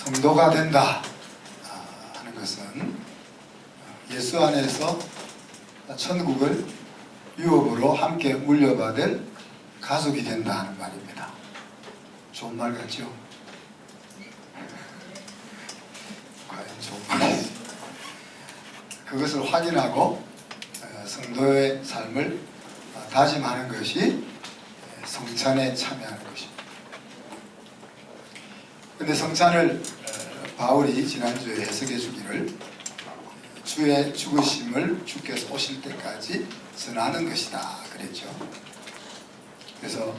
성도가 된다 하는 것은 예수 안에서 천국을 유업으로 함께 물려받을 가족이 된다 하는 말입니다. 좋은 말 같죠? 과연 좋은 말이지. 그것을 확인하고 성도의 삶을 다짐하는 것이 성찬에 참여하는 것입니다. 그런데 성찬을 바울이 지난주에 해석해 주기를 주의 죽으심을 주께서 오실 때까지 전하는 것이다 그랬죠. 그래서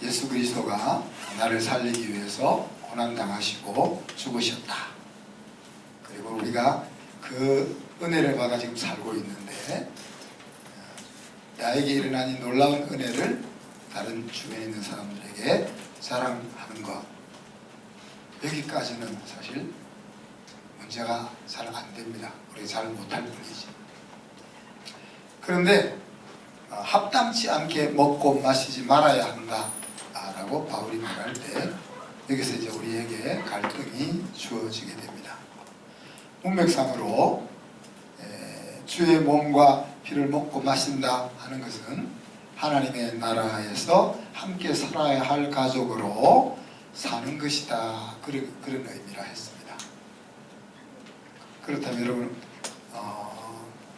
예수 그리스도가 나를 살리기 위해서 고난당하시고 죽으셨다. 그리고 우리가 그 은혜를 받아 지금 살고 있는데 나에게 일어난 이 놀라운 은혜를 다른 주변에 있는 사람들에게 자랑하는 것, 여기까지는 사실 문제가 잘 안 됩니다. 우리가 잘 못할 뿐이지. 그런데 합당치 않게 먹고 마시지 말아야 한다 라고 바울이 말할 때 여기서 이제 우리에게 갈등이 주어지게 됩니다. 문맥상으로 주의 몸과 피를 먹고 마신다 하는 것은 하나님의 나라에서 함께 살아야 할 가족으로 사는 것이다, 그런 의미라 했습니다. 그렇다면 여러분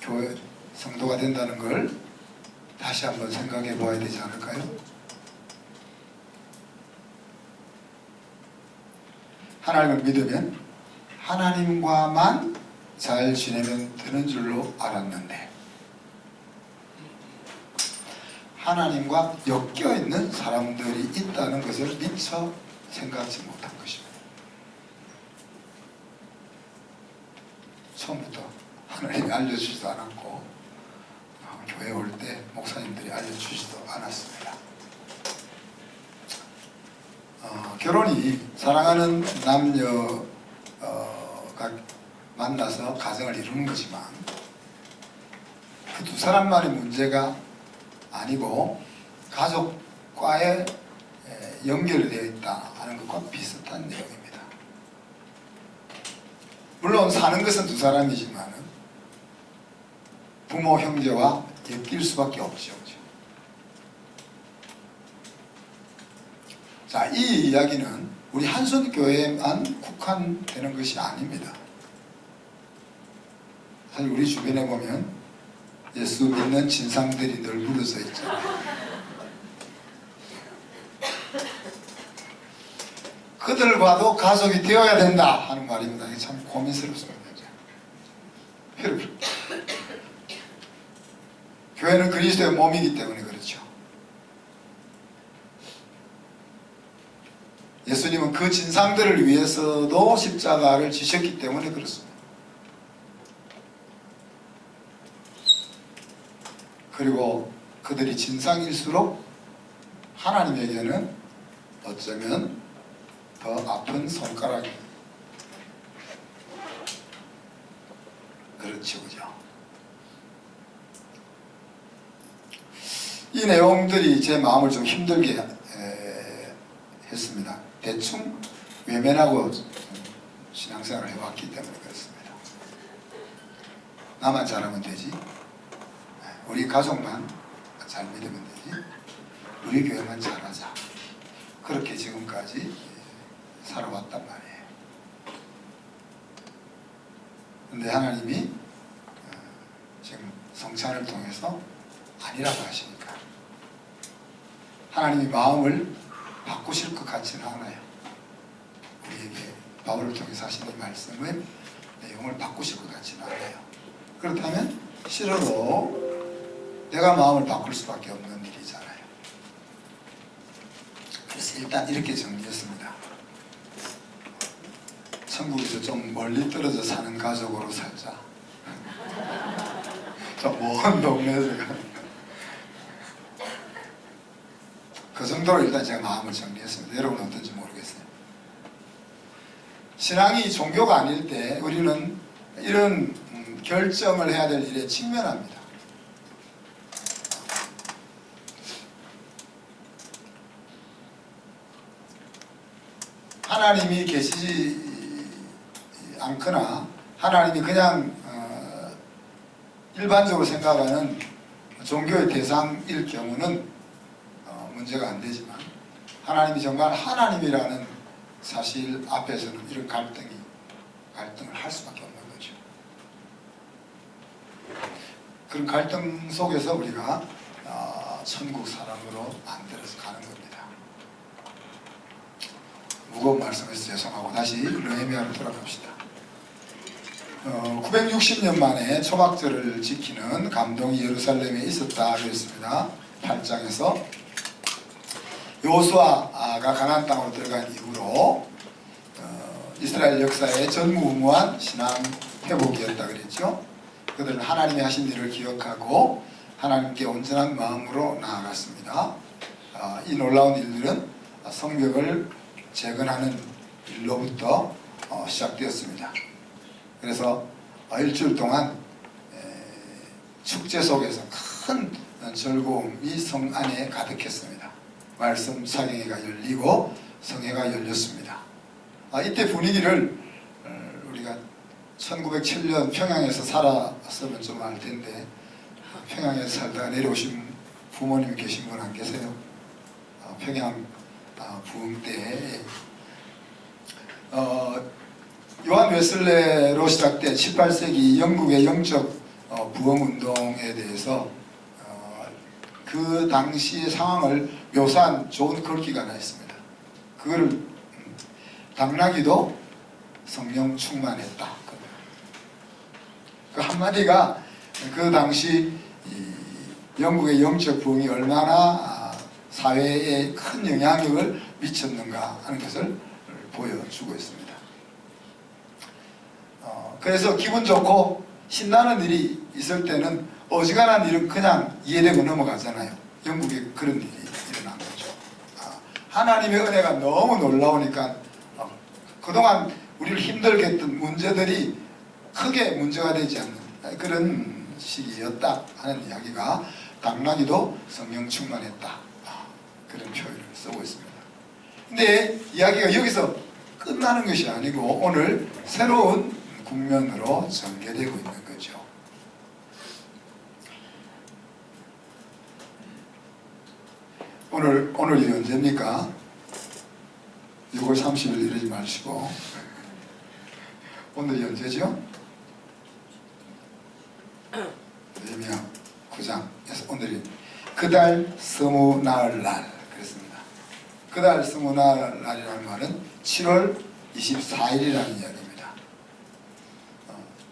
교회 성도가 된다는 걸 다시 한번 생각해 보아야 되지 않을까요? 하나님을 믿으면 하나님과만 잘 지내면 되는 줄로 알았는데 하나님과 엮여있는 사람들이 있다는 것을 미처 생각하지 못한 것입니다. 처음부터 하나님이 알려주지도 않았고 교회 올 때 목사님들이 알려주지도 않았습니다. 결혼이 사랑하는 남녀가 만나서 가정을 이루는 거지만 그 두 사람만의 문제가 아니고 가족과의 연결되어 있다 하는 것과 비슷한 내용입니다. 물론 사는 것은 두 사람이지만 부모 형제와 엮일 수밖에 없죠. 자, 이 이야기는 우리 한손교회에만 국한되는 것이 아닙니다. 사실 우리 주변에 보면 예수 믿는 진상들이 늘 물어서 있잖아요. 그들과도 가족이 되어야 된다 하는 말입니다. 이게 참 고민스럽습니다. 교회는 그리스도의 몸이기 때문에 그렇죠. 예수님은 그 진상들을 위해서도 십자가를 지셨기 때문에 그렇습니다. 그리고 그들이 진상일수록 하나님에게는 어쩌면 더 아픈 손가락입니다. 그렇죠, 그죠? 이 내용들이 제 마음을 좀 힘들게 했습니다. 대충 외면하고 신앙생활을 해왔기 때문에 그렇습니다. 나만 잘하면 되지, 우리 가족만 잘 믿으면 되지, 우리 교회만 잘하자, 그렇게 지금까지 살아왔단 말이에요. 그런데 하나님이 지금 성찬을 통해서 아니라고 하시니까 하나님이 마음을 바꾸실 것 같지는 않아요. 우리에게 바울을 통해서 하신 이 말씀의 내용을 바꾸실 것 같지는 않아요. 그렇다면 싫어도 내가 마음을 바꿀 수밖에 없는 일이잖아요. 그래서 일단 이렇게 정리했습니다. 천국에서 좀 멀리 떨어져 사는 가족으로 살자. 좀 먼 동네에서 그 정도로 일단 제가 마음을 정리했습니다. 여러분은 어떤지 모르겠어요. 신앙이 종교가 아닐 때 우리는 이런 결정을 해야 될 일에 직면합니다. 하나님이 계시지 않거나 하나님이 그냥 일반적으로 생각하는 종교의 대상일 경우는 문제가 안 되지만, 하나님이 정말 하나님이라는 사실 앞에서는 이런 갈등을 할 수밖에 없는 거죠. 그런 갈등 속에서 우리가 천국 사람으로 만들어서 가는 겁니다. 무거운 말씀에서 죄송하고 다시 느헤미야로 돌아갑시다. 960년 만에 초막절을 지키는 감동이 예루살렘에 있었다 그랬습니다. 8장에서 여호수아가 가나안 땅으로 들어간 이후로 이스라엘 역사의 전무후무한 신앙 회복이었다 그랬죠. 그들은 하나님이 하신 일을 기억하고 하나님께 온전한 마음으로 나아갔습니다. 이 놀라운 일들은 성벽을 재건하는 일로부터 시작되었습니다. 그래서 일주일 동안 축제 속에서 큰 즐거움이 성 안에 가득했습니다. 말씀 사경회가 열리고 성회가 열렸습니다. 이때 분위기를 우리가 1907년 평양에서 살았으면 좀 알 텐데, 평양에서 살다가 내려오신 부모님이 계신 분 안 계세요? 평양 부흥 때 요한 웨슬레로 시작된 18세기 영국의 영적 부흥운동에 대해서 그 당시의 상황을 묘사한 좋은 글귀가 하나 있습니다. 그거를 당나귀도 성령 충만했다. 그 한마디가 그 당시 영국의 영적 부흥이 얼마나 사회에 큰 영향력을 미쳤는가 하는 것을 보여주고 있습니다. 그래서 기분 좋고 신나는 일이 있을 때는 어지간한 일은 그냥 이해되고 넘어가잖아요. 영국에 그런 일이 일어난 거죠. 하나님의 은혜가 너무 놀라우니까 그동안 우리를 힘들게 했던 문제들이 크게 문제가 되지 않는 그런 시기였다 하는 이야기가 당나귀도 성령 충만했다, 그런 표현을 쓰고 있습니다. 근데 이야기가 여기서 끝나는 것이 아니고 오늘 새로운 국면으로 전개되고 있는 거죠. 오늘이 언제입니까? 6월 30일 이러지 마시고 오늘이 언제죠? 느헤미야 9장에서 오늘이 그달 스무 나흘날 그랬습니다. 그달 스무 나흘날이라는 말은 7월 24일이라는 이야기입니다.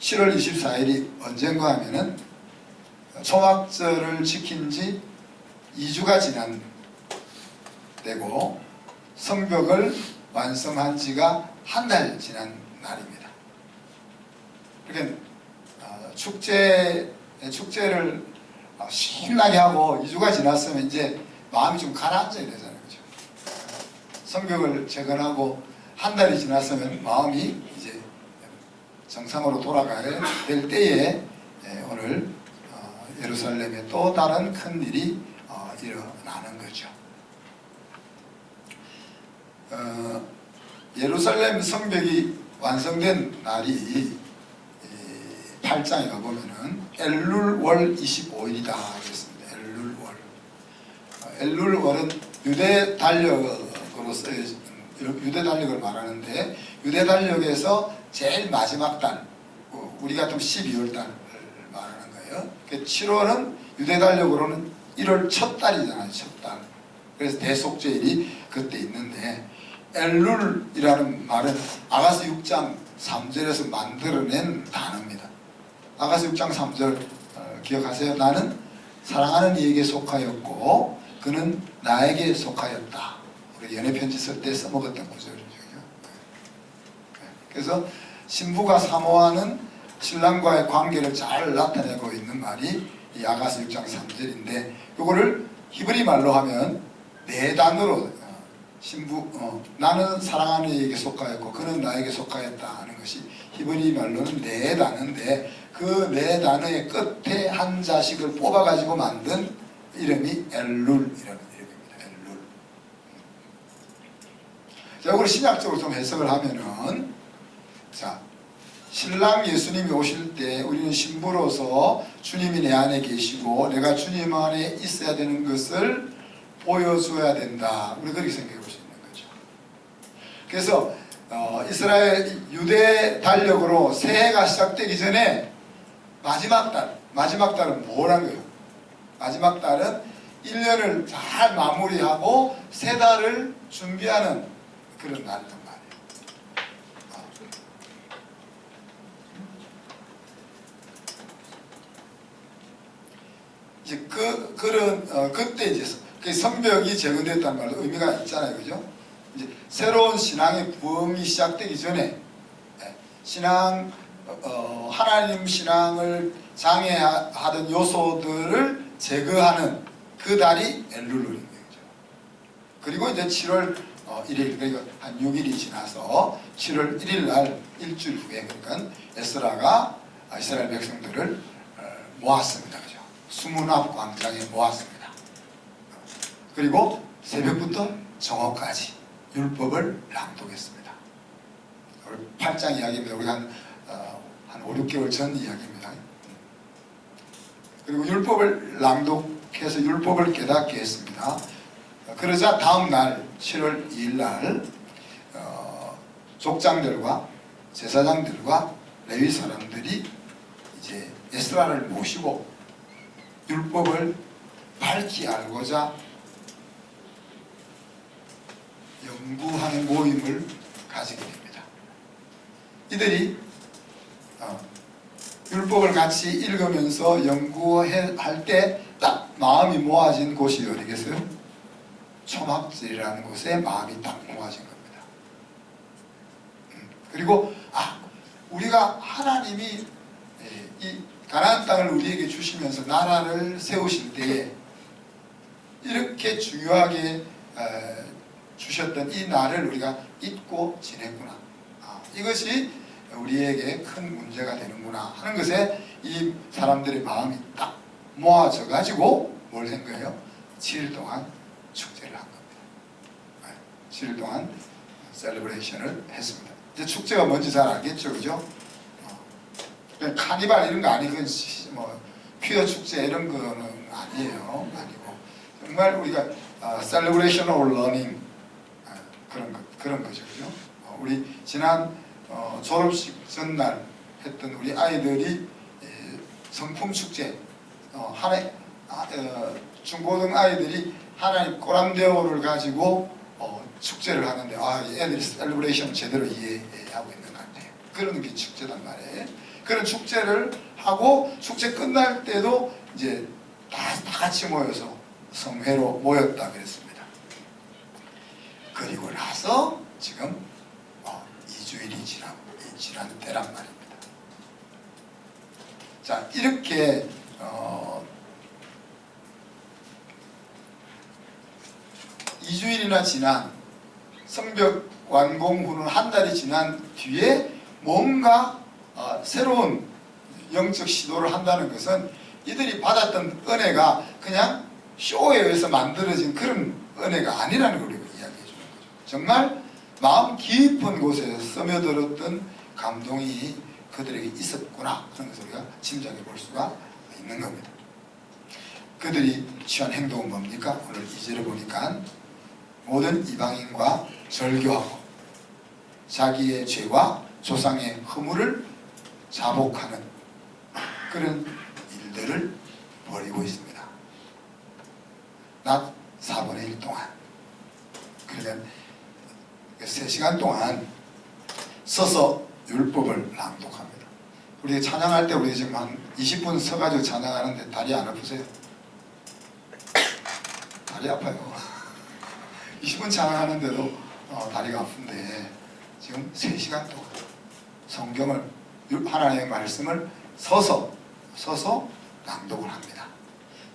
7월 24일이 언젠가 하면은 초막절을 지킨 지 2주가 지난 때고 성벽을 완성한 지가 한 달 지난 날입니다. 그러니까 축제를 신나게 하고 2주가 지났으면 이제 마음이 좀 가라앉아야 되잖아요. 그렇죠? 성벽을 재건하고 한 달이 지났으면 마음이 이제 정상으로 돌아가야 될 때에 오늘 예루살렘에 또 다른 큰 일이 일어나는 거죠. 예루살렘 성벽이 완성된 날이 8장에 가보면은 엘룰월 25일이다 그랬습니다. 엘룰월. 엘룰월은 유대 달력으로 쓰여진, 유대 달력을 말하는데 유대 달력에서 제일 마지막 달, 우리 같으면 12월 달을 말하는 거예요. 7월은 유대 달력으로는 1월 첫 달이잖아요. 첫 달. 그래서 대속죄일이 그때 있는데, 엘룰이라는 말은 아가서 6장 3절에서 만들어낸 단어입니다. 아가서 6장 3절 기억하세요? 나는 사랑하는 이에게 속하였고 그는 나에게 속하였다. 우리 연애편지 쓸 때 써먹었던 구절이죠. 그래서 신부가 사모하는 신랑과의 관계를 잘 나타내고 있는 말이 이 아가서 6장 3절인데, 이거를 히브리 말로 하면 네 단어로 나는 사랑하는 이에게 속하였고 그는 나에게 속하였다 하는 것이 히브리 말로는 네 단어인데, 그 네 단어의 끝에 한 자식을 뽑아가지고 만든 이름이 엘룰이라는 이름입니다. 엘룰. 자, 이걸 신약적으로 좀 해석을 하면은, 자, 신랑 예수님이 오실 때 우리는 신부로서 주님이 내 안에 계시고 내가 주님 안에 있어야 되는 것을 보여줘야 된다. 우리 그렇게 생각해 볼 수 있는 거죠. 그래서 이스라엘 유대 달력으로 새해가 시작되기 전에 마지막 달은 뭐란 거예요? 마지막 달은 1년을 잘 마무리하고 새 달을 준비하는 그런 날이란 말이에요. 이제 그때 이제 그 성벽이 재건됐다는 말도 의미가 있잖아요, 그죠? 이제 새로운 신앙의 부흥이 시작되기 전에 신앙 하나님 신앙을 장애하던 요소들을 제거하는 그 달이 엘룰룰인 거죠. 그리고 이제 7월 1일, 그러니까 한 6일이 지나서 7월 1일 날 일주일 후에 그러니까 에스라가 이스라엘 백성들을 모았습니다. 그죠? 수문 앞 광장에 모았습니다. 그리고 새벽부터 정오까지 율법을 낭독했습니다. 오늘 8장 이야기입니다. 우리가 한 5, 6개월 전 이야기입니다. 그리고 율법을 낭독해서 율법을 깨닫게 했습니다. 그러자 다음 날 7월 2일 날 족장들과 제사장들과 레위 사람들이 이제 에스라를 모시고 율법을 밝히 알고자 연구하는 모임을 가지게 됩니다. 이들이 율법을 같이 읽으면서 연구할 때 딱 마음이 모아진 곳이 어디겠어요? 초막절이라는 곳에 마음이 딱 모아진 겁니다. 그리고 우리가 하나님이 이 가나안 땅을 우리에게 주시면서 나라를 세우실 때에 이렇게 중요하게 주셨던 이 날을 우리가 잊고 지냈구나. 이것이 우리에게 큰 문제가 되는구나 하는 것에 이 사람들의 마음이 딱 모아져 가지고 뭘 한 거예요? 7일 동안 축제를 한 겁니다. 7일 동안 셀러브레이션을 했습니다. 이제 축제가 뭔지 잘 알겠죠, 그죠? 카니발 이런 거 아니고 뭐 퀴어 축제 이런 거는 아니에요. 아니고 정말 우리가 celebration or learning 그런 거죠, 그죠? 우리 지난 졸업식 전날 했던 우리 아이들이 성품 축제 중고등 아이들이 하나님 꼬람대오를 가지고 축제를 하는데 애들이 셀러브레이션 제대로 이해하고 있는 것 같아요. 그런 게 축제단 말이에요. 그런 축제를 하고 축제 끝날 때도 이제 다 같이 모여서 성회로 모였다 그랬습니다. 그리고 나서 지금 2주일이 지난 때란 말입니다. 자, 이렇게 2주일이나 지난 성벽 완공 후는 한 달이 지난 뒤에 뭔가 새로운 영적 시도를 한다는 것은 이들이 받았던 은혜가 그냥 쇼에 의해서 만들어진 그런 은혜가 아니라는 걸 우리가 이야기해 주는 거죠. 정말 마음 깊은 곳에 스며들었던 감동이 그들에게 있었구나 하는 것을 우리가 짐작해 볼 수가 있는 겁니다. 그들이 취한 행동은 뭡니까? 오늘 2절에 보니까 모든 이방인과 절교하고 자기의 죄와 조상의 허물을 자복하는 그런 일들을 벌이고 있습니다. 낮 4분의 1 동안, 그러면 3시간 동안 서서 율법을 낭독합니다. 우리 찬양할 때 우리 지금 한 20분 서가지고 찬양하는데 다리 안 아프세요? 다리 아파요. 20분 찬양하는데도 다리가 아픈데 지금 3시간 동안 성경을, 하나님의 말씀을 서서 낭독을 합니다.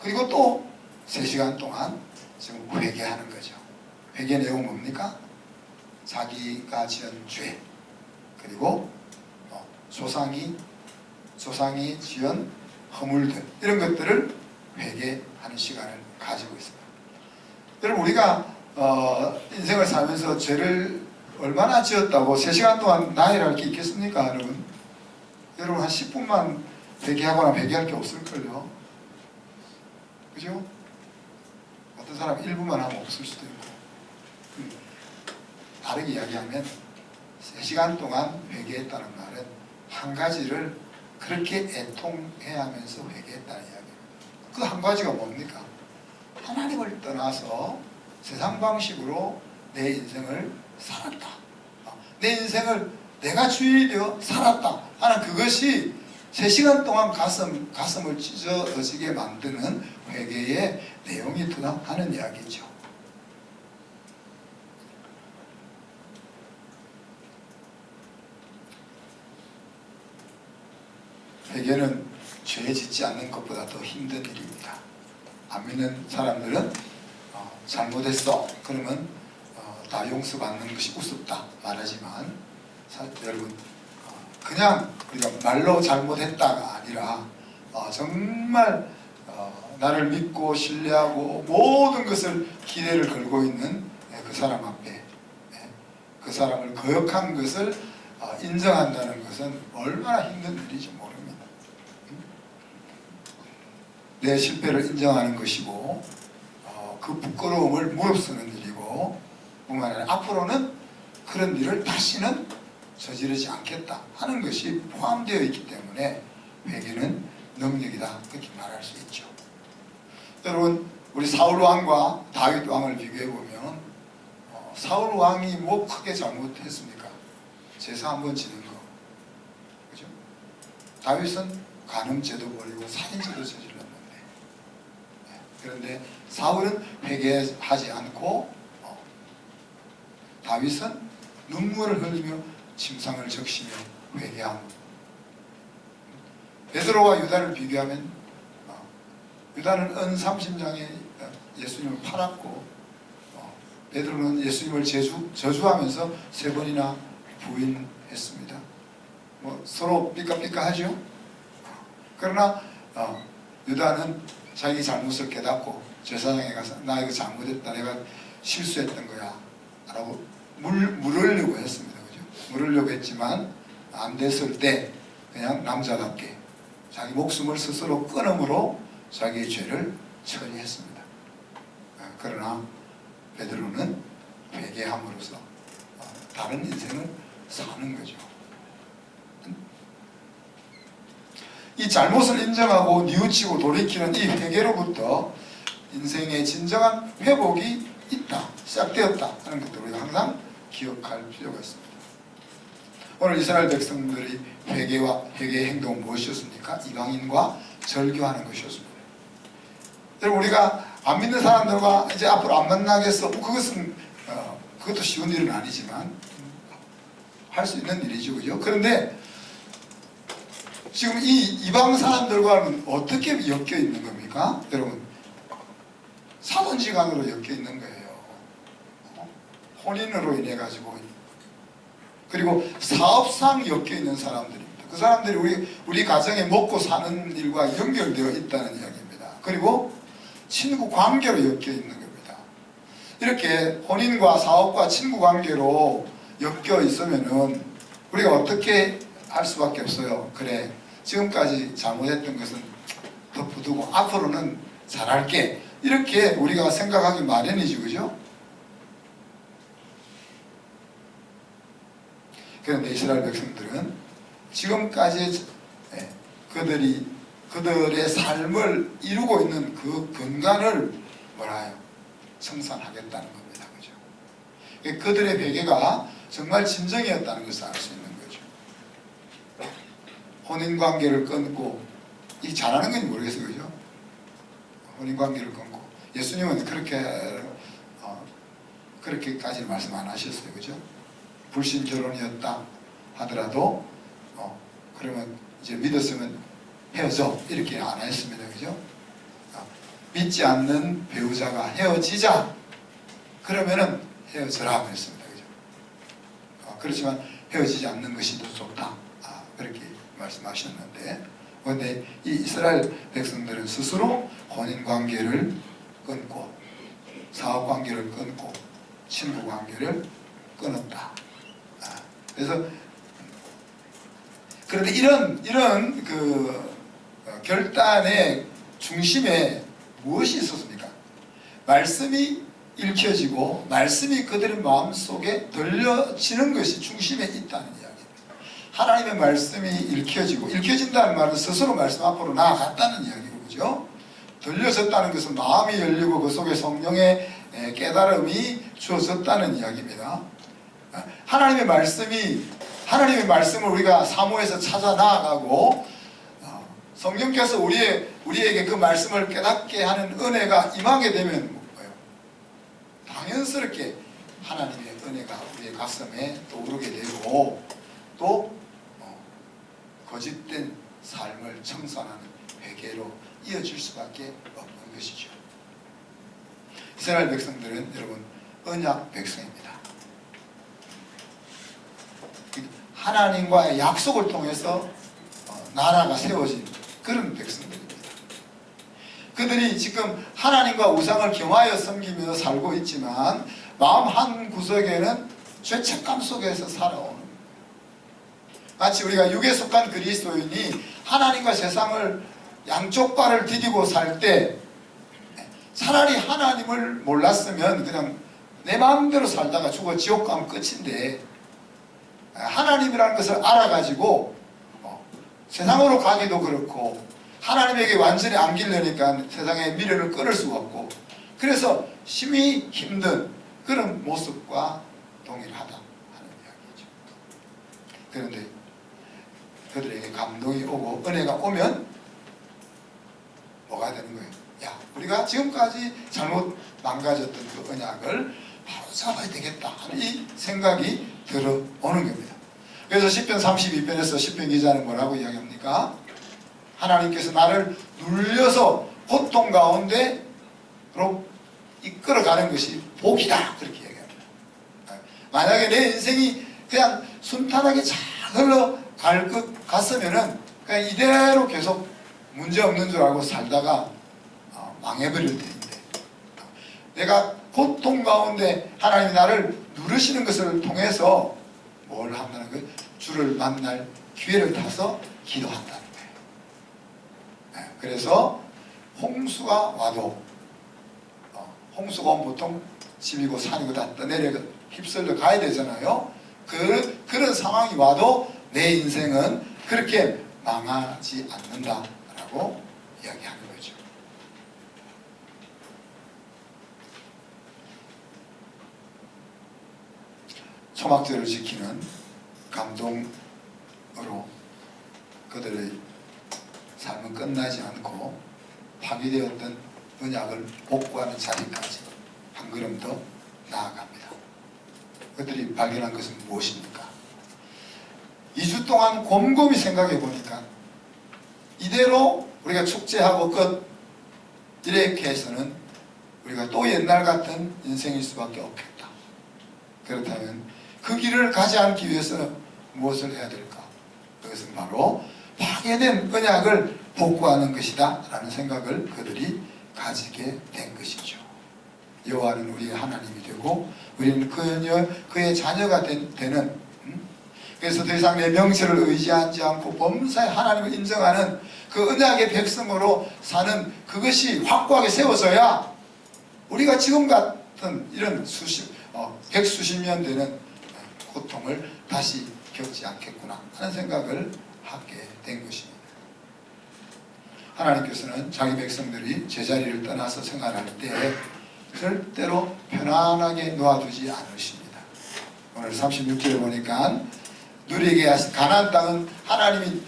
그리고 또 3시간 동안 지금 회개하는 거죠. 회개 내용은 뭡니까? 자기가 지은 죄, 그리고 조상이 지은 허물들, 이런 것들을 회개하는 시간을 가지고 있습니다. 여러분, 우리가 인생을 살면서 죄를 얼마나 지었다고 3시간 동안 나열할 게 있겠습니까, 여러분? 여러분 한 10분만 회개하거나 회개할 게 없을걸요. 그죠? 어떤 사람 1분만 하면 없을 수도 있고. 다르게 이야기하면 3시간 동안 회개했다는 말은 한 가지를 그렇게 애통해 하면서 회개했다는 이야기입니다. 그 한 가지가 뭡니까? 하나님을 떠나서 세상 방식으로 내 인생을 살았다. 내 인생을 내가 주인이 되어 살았다 하는 그것이 3시간 동안 가슴을 찢어지게 만드는 회개의 내용이구나 하는 이야기죠. 회개는 죄 짓지 않는 것보다 더 힘든 일입니다. 안 믿는 사람들은 잘못했어 그러면 다 용서받는 것이 우습다 말하지만 여러분 그냥 우리가 말로 잘못했다가 아니라 정말 나를 믿고 신뢰하고 모든 것을 기대를 걸고 있는 그 사람 앞에 그 사람을 거역한 것을 인정한다는 것은 얼마나 힘든 일인지 모릅니다. 내 실패를 인정하는 것이고 그 부끄러움을 무릅쓰는 일이고 뿐만 아니라 앞으로는 그런 일을 다시는 저지르지 않겠다 하는 것이 포함되어 있기 때문에 회개는 능력이다 그렇게 말할 수 있죠. 여러분 우리 사울 왕과 다윗 왕을 비교해 보면 사울 왕이 뭐 크게 잘못했습니까? 제사 한번 지는 거, 그죠? 다윗은 간음죄도 벌이고 살인죄도 저질렀는데, 그런데 사울은 회개하지 않고 다윗은 눈물을 흘리며 침상을 적시며 회개함. 베드로와 유다를 비교하면 유다는 은삼심장에 예수님을 팔았고 베드로는 예수님을 저주하면서 3번이나 부인했습니다. 뭐 서로 삐까삐까하죠. 그러나 유다는 자기 잘못을 깨닫고 제사장에 가서 나 이거 잘못했다 내가 실수했던 거야 라고 물으려고 했습니다. 그죠? 물으려고 했지만 안 됐을 때 그냥 남자답게 자기 목숨을 스스로 끊음으로 자기의 죄를 처리했습니다. 그러나 베드로는 회개함으로써 다른 인생을 사는 거죠. 이 잘못을 인정하고 뉘우치고 돌이키는 이 회개로부터 인생의 진정한 회복이 있다, 시작되었다 하는 것들을 우리가 항상 기억할 필요가 있습니다. 오늘 이스라엘 백성들의 회개의 행동은 무엇이었습니까? 이방인과 절교하는 것이었습니다. 여러분 우리가 안 믿는 사람들과 이제 앞으로 안 만나겠어. 그것도 쉬운 일은 아니지만 할 수 있는 일이죠, 그죠? 그런데 지금 이 이방 사람들과는 어떻게 엮여 있는 겁니까? 여러분 사돈지간으로 엮여 있는 거예요. 혼인으로 인해 가지고 그리고 사업상 엮여 있는 사람들입니다. 그 사람들이 우리 가정에 먹고 사는 일과 연결되어 있다는 이야기입니다. 그리고 친구 관계로 엮여 있는 겁니다. 이렇게 혼인과 사업과 친구 관계로 엮여 있으면은 우리가 어떻게 할 수밖에 없어요. 그래 지금까지 잘못했던 것은 덮어두고 앞으로는 잘할게 이렇게 우리가 생각하기 마련이죠, 그죠? 그런데 이스라엘 백성들은 지금까지 그들의 삶을 이루고 있는 그 근간을 청산하겠다는 겁니다, 그죠? 그들의 회개가 정말 진정이었다는 것을 알 수 있는 거죠. 혼인관계를 끊고 이 잘하는 건지 모르겠어요, 그죠? 혼인관계를 끊고 예수님은 그렇게까지 말씀 안 하셨어요, 그죠? 불신 결혼이었다 하더라도 그러면 이제 믿었으면 헤어져 이렇게 안 했습니다, 그죠? 믿지 않는 배우자가 헤어지자 그러면은 헤어져라 그랬습니다, 그죠? 그렇지만 헤어지지 않는 것이 더 좋다 그렇게 말씀하셨는데, 그런데 이 이스라엘 백성들은 스스로 혼인관계를 끊고 사업관계를 끊고 친구관계를 끊었다. 그래서 그런데 이런 그 결단의 중심에 무엇이 있었습니까? 말씀이 읽혀지고 말씀이 그들의 마음속에 들려지는 것이 중심에 있다는 이야기입니다. 하나님의 말씀이 읽혀진다는 말은 스스로 말씀 앞으로 나아갔다는 이야기고, 그죠? 들려졌다는 것은 마음이 열리고 그 속에 성령의 깨달음이 주어졌다는 이야기입니다. 하나님의 말씀을 우리가 사모해서 찾아 나아가고 성령께서 우리에게 그 말씀을 깨닫게 하는 은혜가 임하게 되면 뭐예요? 당연스럽게 하나님의 은혜가 우리의 가슴에 떠오르게 되고 또 거짓된 삶을 청산하는 회개로 이어질 수밖에 없는 것이죠. 이스라엘 백성들은 여러분 언약 백성입니다. 하나님과의 약속을 통해서 나라가 세워진 그런 백성들입니다. 그들이 지금 하나님과 우상을 겸하여 섬기며 살고 있지만 마음 한 구석에는 죄책감 속에서 살아오는, 마치 우리가 육에 속한 그리스도인이 하나님과 세상을 양쪽 발을 디디고 살 때 차라리 하나님을 몰랐으면 그냥 내 마음대로 살다가 죽어 지옥 가면 끝인데, 하나님이라는 것을 알아가지고 세상으로 가기도 그렇고 하나님에게 완전히 안기려니까 세상의 미련을 끊을 수가 없고, 그래서 심히 힘든 그런 모습과 동일하다 하는 이야기죠. 그런데 그들에게 감동이 오고 은혜가 오면 뭐가 되는 거예요? 야, 우리가 지금까지 잘못 망가졌던 그 언약을 바로 잡아야 되겠다 하는 이 생각이 들어오는 겁니다. 그래서 시편 32편에서 시편 기자는 뭐라고 이야기합니까? 하나님께서 나를 눌려서 고통 가운데로 이끌어가는 것이 복이다, 그렇게 이야기합니다. 만약에 내 인생이 그냥 순탄하게 잘 흘러갈 것 같으면은 그냥 이대로 계속 문제없는 줄 알고 살다가 망해버릴 텐데, 내가 고통 가운데 하나님이 나를 누르시는 것을 통해서 뭘 한다는 거예요? 주를 만날 기회를 타서 기도한다는 거예요. 그래서 홍수가 와도, 홍수가 오면 보통 집이고 산이고 다 떠내려 휩쓸려 가야 되잖아요. 그런 상황이 와도 내 인생은 그렇게 망하지 않는다라고 이야기하는 거죠. 초막절을 지키는 감동으로 그들의 삶은 끝나지 않고 파괴되었던 언약을 복구하는 자리까지 한 걸음 더 나아갑니다. 그들이 발견한 것은 무엇입니까? 2주 동안 곰곰이 생각해 보니까 이대로 우리가 축제하고 끝 이렇게 해서는 우리가 또 옛날 같은 인생일 수밖에 없겠다. 그렇다면 그 길을 가지 않기 위해서는 무엇을 해야 될까? 그것은 바로 파괴된 언약을 복구하는 것이다 라는 생각을 그들이 가지게 된 것이죠. 여호와는 우리의 하나님이 되고 우리는 그의 자녀가 되는, 그래서 더 이상 내 명세를 의지하지 않고 범사에 하나님을 인정하는 그 언약의 백성으로 사는 그것이 확고하게 세워져야 우리가 지금 같은 이런 백수십 년 되는 고통을 다시 겪지 않겠구나 하는 생각을 하게 된 것입니다. 하나님께서는 자기 백성들이 제자리를 떠나서 생활할 때 절대로 편안하게 놓아두지 않으십니다. 오늘 36절에 보니까 누리게 하신 가나안 땅은 하나님이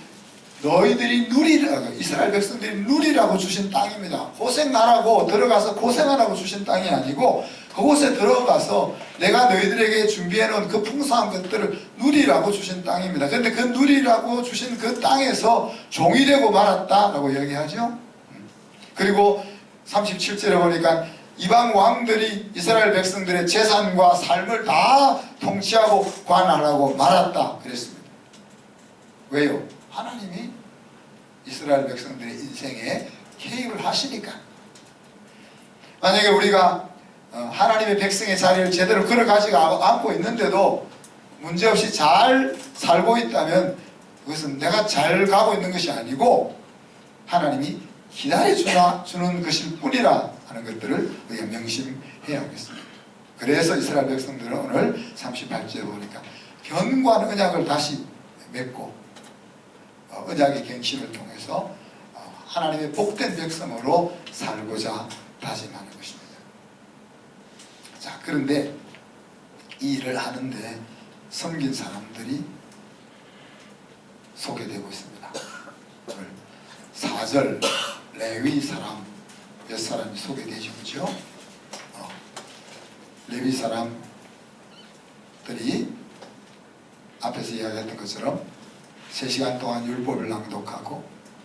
너희들이 누리라고, 이스라엘 백성들이 누리라고 주신 땅입니다. 고생하라고 들어가서 고생하라고 주신 땅이 아니고 그곳에 들어가서 내가 너희들에게 준비해놓은 그 풍성한 것들을 누리라고 주신 땅입니다. 그런데 그 누리라고 주신 그 땅에서 종이 되고 말았다라고 이야기하죠. 그리고 37절에 보니까 이방 왕들이 이스라엘 백성들의 재산과 삶을 다 통치하고 관할하고 말았다 그랬습니다. 왜요? 하나님이 이스라엘 백성들의 인생에 개입을 하시니까. 만약에 우리가 하나님의 백성의 자리를 제대로 걸어가지 않고 있는데도 문제없이 잘 살고 있다면 그것은 내가 잘 가고 있는 것이 아니고 하나님이 기다려주는 것일 뿐이라 하는 것들을 우리가 명심해야 하겠습니다. 그래서 이스라엘 백성들은 오늘 38절에 보니까 견고한 언약을 다시 맺고 언약의 갱신을 통해서 하나님의 복된 백성으로 살고자 다짐하는 것입니다. 자, 그런데 이 일을 하는데 섬긴 사람들이 소개되고 있습니다. 오늘 4절 레위 사람 몇 사람이 소개되죠, 그죠? 레위 사람들이 앞에서 이야기했던 것처럼 3시간 동안 율법을 낭독하고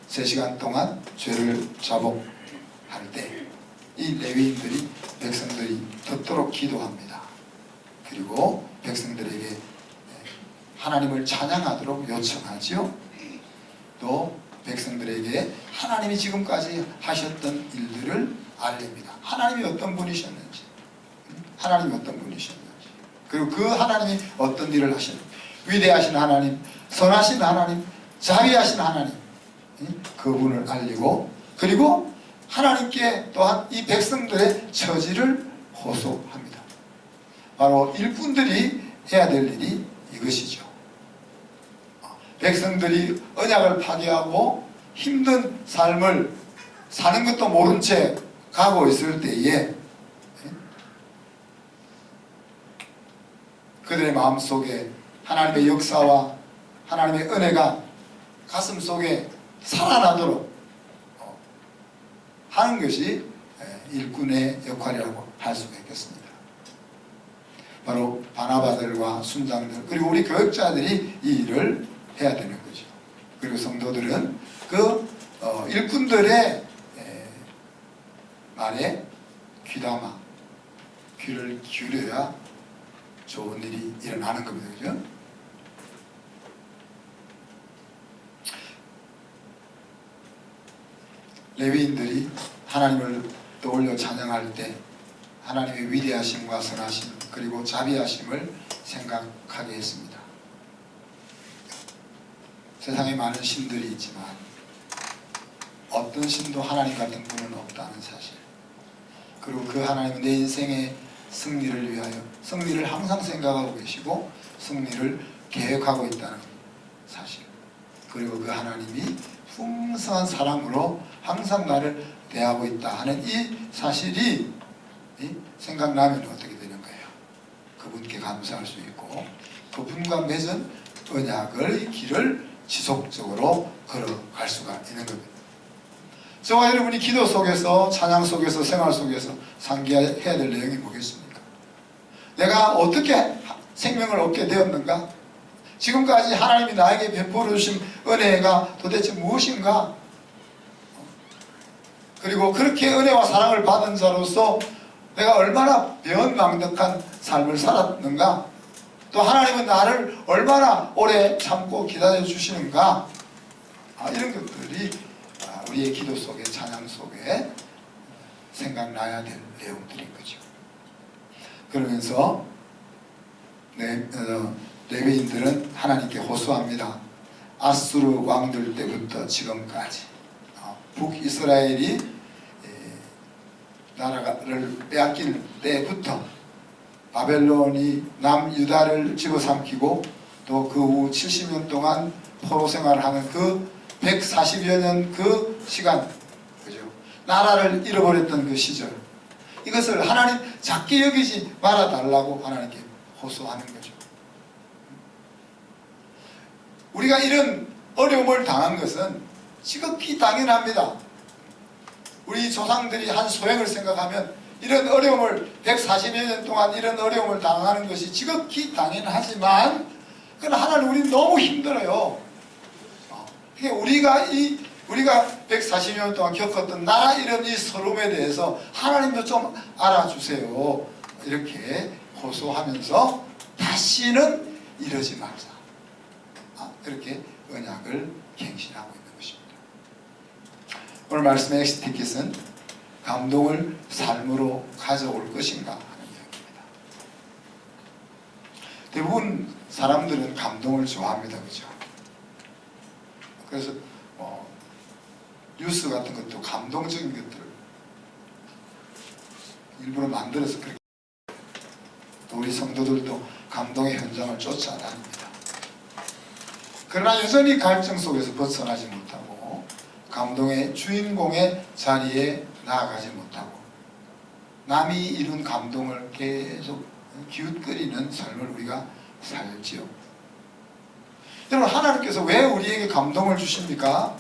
3시간 동안 죄를 자복할 때 이 레위인들이 백성들이 듣도록 기도합니다. 그리고 백성들에게 하나님을 찬양하도록 요청하지요. 또 백성들에게 하나님이 지금까지 하셨던 일들을 알립니다. 하나님이 어떤 분이셨는지, 하나님이 어떤 분이셨는지, 그리고 그 하나님이 어떤 일을 하셨는지, 위대하신 하나님, 선하신 하나님, 자비하신 하나님, 그분을 알리고, 그리고 하나님께 또한 이 백성들의 처지를 호소합니다. 바로 일꾼들이 해야 될 일이 이것이죠. 백성들이 언약을 파괴하고 힘든 삶을 사는 것도 모른 채 가고 있을 때에 그들의 마음속에 하나님의 역사와 하나님의 은혜가 가슴 속에 살아나도록 하는 것이 일꾼의 역할이라고 할 수가 있겠습니다. 바로 바나바들과 순장들 그리고 우리 교역자들이 이 일을 해야 되는 거죠. 그리고 성도들은 그 일꾼들의 말에 귀담아 귀를 기울여야 좋은 일이 일어나는 겁니다. 그죠? 레위인들이 하나님을 떠올려 찬양할 때 하나님의 위대하심과 선하심 그리고 자비하심을 생각하게 했습니다. 세상에 많은 신들이 있지만 어떤 신도 하나님 같은 분은 없다는 사실, 그리고 그 하나님은 내 인생의 승리를 위하여 승리를 항상 생각하고 계시고 승리를 계획하고 있다는 사실, 그리고 그 하나님이 풍성한 사랑으로 항상 나를 대하고 있다 하는 이 사실이 생각나면 어떻게 되는 거예요? 그분께 감사할 수 있고 그분과 맺은 언약의 길을 지속적으로 걸어갈 수가 있는 겁니다. 저와 여러분이 기도 속에서 찬양 속에서 생활 속에서 상기해야 될 내용이 뭐겠습니까? 내가 어떻게 생명을 얻게 되었는가? 지금까지 하나님이 나에게 베풀어 주신 은혜가 도대체 무엇인가? 그리고 그렇게 은혜와 사랑을 받은 자로서 내가 얼마나 배은망덕한 삶을 살았는가? 또 하나님은 나를 얼마나 오래 참고 기다려 주시는가? 이런 것들이 우리의 기도 속에 찬양 속에 생각나야 될 내용들인 거죠. 그러면서 레위인들은 하나님께 호소합니다. 아수르 왕들 때부터 지금까지 북이스라엘이 나라를 빼앗길 때부터 바벨론이 남유다를 집어삼키고 또 그 후 70년 동안 포로 생활을 하는 그 140여 년 그 시간, 그죠? 나라를 잃어버렸던 그 시절, 이것을 하나님 작게 여기지 말아달라고 하나님께 호소하는 거죠. 우리가 이런 어려움을 당한 것은 지극히 당연합니다. 우리 조상들이 한 소행을 생각하면 이런 어려움을 140여 년 동안 이런 어려움을 당하는 것이 지극히 당연하지만 그러나 하나님 우리는 너무 힘들어요. 우리가 140년 동안 겪었던 나라 이런 이 서름에 대해서 하나님도 좀 알아주세요. 이렇게 호소하면서 다시는 이러지 말자. 그렇게 언약을 갱신하고 있는 것입니다. 오늘 말씀의 엑스티켓은 감동을 삶으로 가져올 것인가 하는 이야기입니다. 대부분 사람들은 감동을 좋아합니다. 그죠? 그래서 뉴스 같은 것도 감동적인 것들을 일부러 만들어서 그렇게 또 우리 성도들도 감동의 현장을 쫓아다닙니다. 그러나 여전히 갈증 속에서 벗어나지 못하고 감동의 주인공의 자리에 나아가지 못하고 남이 이룬 감동을 계속 기웃거리는 삶을 우리가 살지요. 여러분, 하나님께서 왜 우리에게 감동을 주십니까?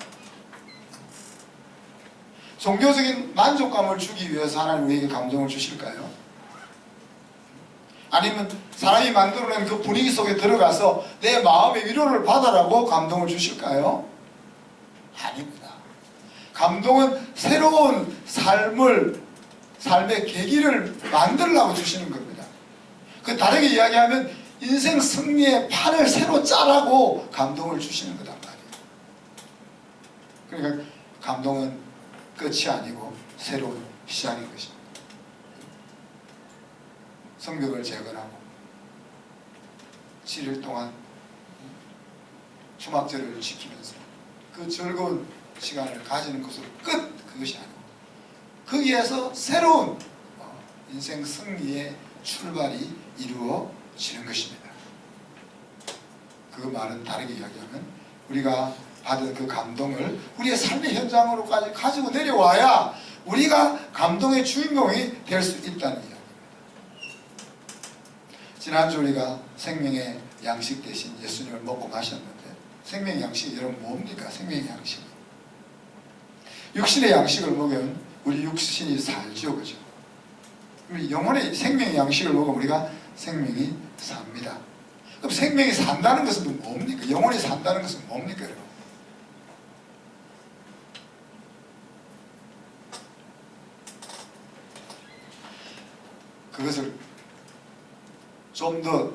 종교적인 만족감을 주기 위해서 하나님 우리에게 감동을 주실까요? 아니면 사람이 만들어낸 그 분위기 속에 들어가서 내 마음의 위로를 받아라고 감동을 주실까요? 아닙니다. 감동은 새로운 삶의 계기를 만들려고 주시는 겁니다. 그 다르게 이야기하면 인생 승리의 판을 새로 짜라고 감동을 주시는 거단 말이에요. 그러니까 감동은 끝이 아니고 새로운 시작인 것입니다. 성벽을 재건하고 7일 동안 초막절을 지키면서 그 즐거운 시간을 가지는 것으로 그것이 아니고 거기에서 새로운 인생 승리의 출발이 이루어지는 것입니다. 그 말은 다르게 이야기하면 우리가 받은 그 감동을 우리의 삶의 현장으로까지 가지고 내려와야 우리가 감동의 주인공이 될 수 있다는 이야기입니다. 지난주 우리가 생명의 양식 대신 예수님을 먹고 마셨는데 생명의 양식이 여러분 뭡니까? 생명의 양식. 육신의 양식을 먹으면 우리 육신이 살죠, 그죠? 우리 영혼의 생명의 양식을 먹으면 우리가 생명이 삽니다. 그럼 생명이 산다는 것은 뭡니까? 영혼이 산다는 것은 뭡니까, 여러분? 그것을 좀 더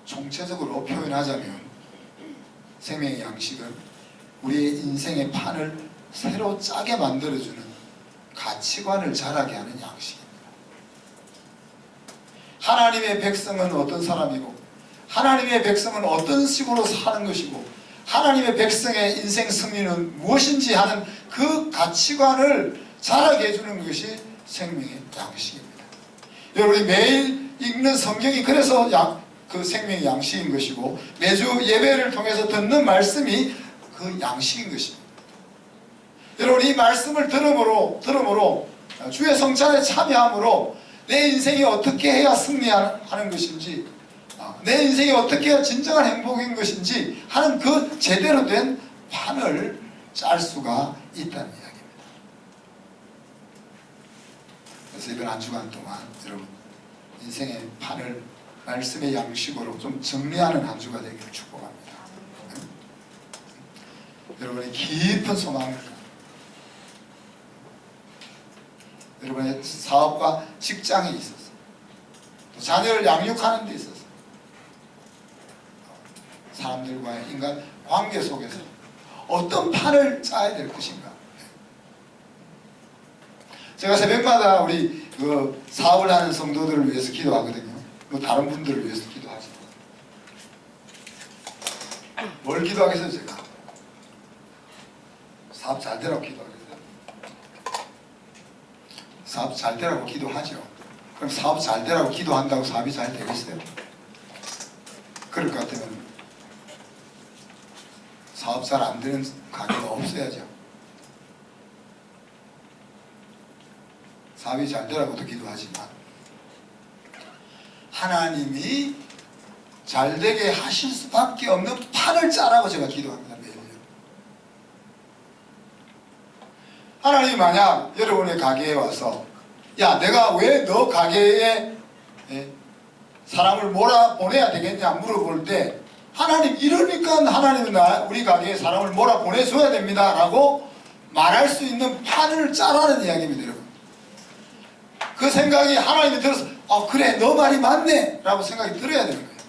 총체적으로 표현하자면 생명의 양식은 우리의 인생의 판을 새로 짜게 만들어주는 가치관을 자라게 하는 양식입니다. 하나님의 백성은 어떤 사람이고 하나님의 백성은 어떤 식으로 사는 것이고 하나님의 백성의 인생 승리는 무엇인지 하는 그 가치관을 자라게 해주는 것이 생명의 양식입니다. 여러분이 매일 읽는 성경이 그래서 그 생명의 양식인 것이고 매주 예배를 통해서 듣는 말씀이 그 양식인 것입니다. 여러분, 이 말씀을 들음으로 주의 성찬에 참여함으로 내 인생이 어떻게 해야 승리하는 것인지 내 인생이 어떻게 해야 진정한 행복인 것인지 하는 그 제대로 된 판을 짤 수가 있다는 이야기입니다. 그래서 이번 한 주간 동안 여러분 인생의 판을 말씀의 양식으로 좀 정리하는 한 주가 되기를 축복합니다. 여러분의 깊은 소망입니다. 여러분의 사업과 직장에 있어서 또 자녀를 양육하는 데 있어서 사람들과의 인간 관계 속에서 어떤 판을 짜야 될 것인가. 제가 새벽마다 우리 그 사업을 하는 성도들을 위해서 기도하거든요. 뭐 다른 분들을 위해서 기도하죠. 뭘 기도하겠어요, 제가? 사업 잘 되라고 기도하겠어요. 사업 잘 되라고 기도하죠. 그럼 사업 잘 되라고 기도한다고 사업이 잘 되겠어요? 그럴 것 같으면 사업 잘 안 되는 가게가 없어야죠. 사업이 잘 되라고도 기도하지만 하나님이 잘 되게 하실 수밖에 없는 판을 짜라고 제가 기도합니다. 매일. 하나님이 만약 여러분의 가게에 와서 야, 내가 왜 너 가게에 사람을 몰아보내야 되겠냐 물어볼 때 하나님, 이러니까 하나님은 우리 가게에 사람을 몰아보내줘야 됩니다 라고 말할 수 있는 판을 짜라는 이야기입니다. 여러분, 그 생각이 하나님이 들어서 그래, 너 말이 맞네 라고 생각이 들어야 되는 거예요.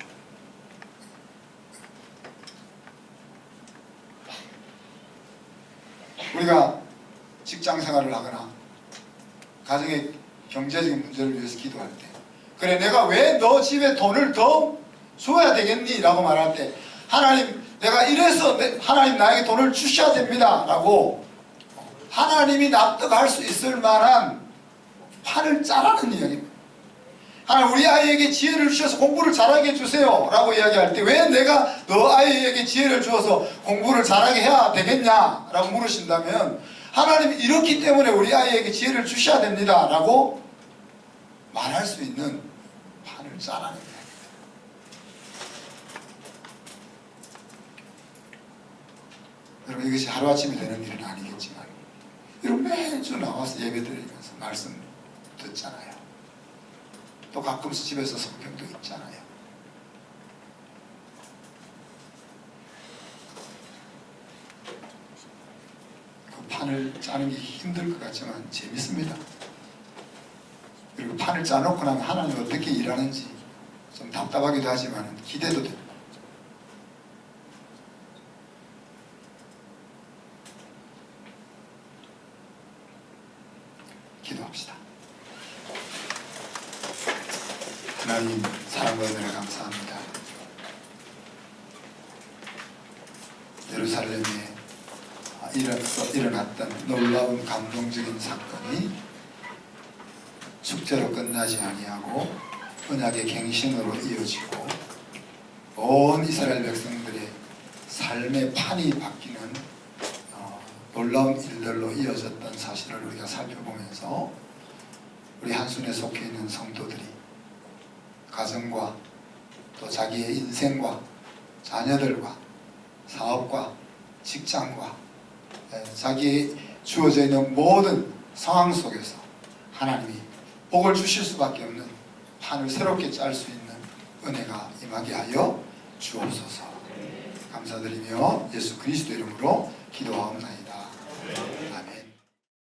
우리가 직장 생활을 하거나 가정의 경제적인 문제를 위해서 기도할 때 그래, 내가 왜 너 집에 돈을 더 줘야 되겠니? 라고 말할 때 하나님, 내가 이래서 하나님 나에게 돈을 주셔야 됩니다 라고 하나님이 납득할 수 있을 만한 판을 짜라는 이야기입니다. 하나님 우리 아이에게 지혜를 주셔서 공부를 잘하게 해주세요 라고 이야기할 때 왜 내가 너 아이에게 지혜를 주어서 공부를 잘하게 해야 되겠냐 라고 물으신다면 하나님이 이렇기 때문에 우리 아이에게 지혜를 주셔야 됩니다 라고 말할 수 있는 판을 짜라는 거예요. 여러분 이것이 하루아침에 되는 일은 아니겠지만 여러분 매주 나와서 예배드리면서 말씀 듣잖아요. 또 가끔씩 집에서 성경도 읽잖아요. 그 판을 짜는 게 힘들 것 같지만 재밌습니다. 그리고 판을 짜놓고 나면 하나님 어떻게 일하는지 좀 답답하기도 하지만 기대도 됩니다. 기도합시다. 하나님 사랑과 은혜를 감사합니다. 예루살렘에 일어났던 놀라운 감동적인 사건이 축제로 끝나지 아니하고 언약의 갱신으로 이어지고 온 이스라엘 백성들의 삶의 판이 바뀌는 놀라운 일들로 이어졌던 사실을 우리가 살펴보면서 우리 한순에 속해 있는 성도들이 가정과 또 자기의 인생과 자녀들과 사업과 직장과 자기의 주어져 있는 모든 상황 속에서 하나님이 복을 주실 수밖에 없는 판을 새롭게 짤 수 있는 은혜가 임하게 하여 주옵소서. 감사드리며 예수 그리스도 이름으로 기도하옵나이다.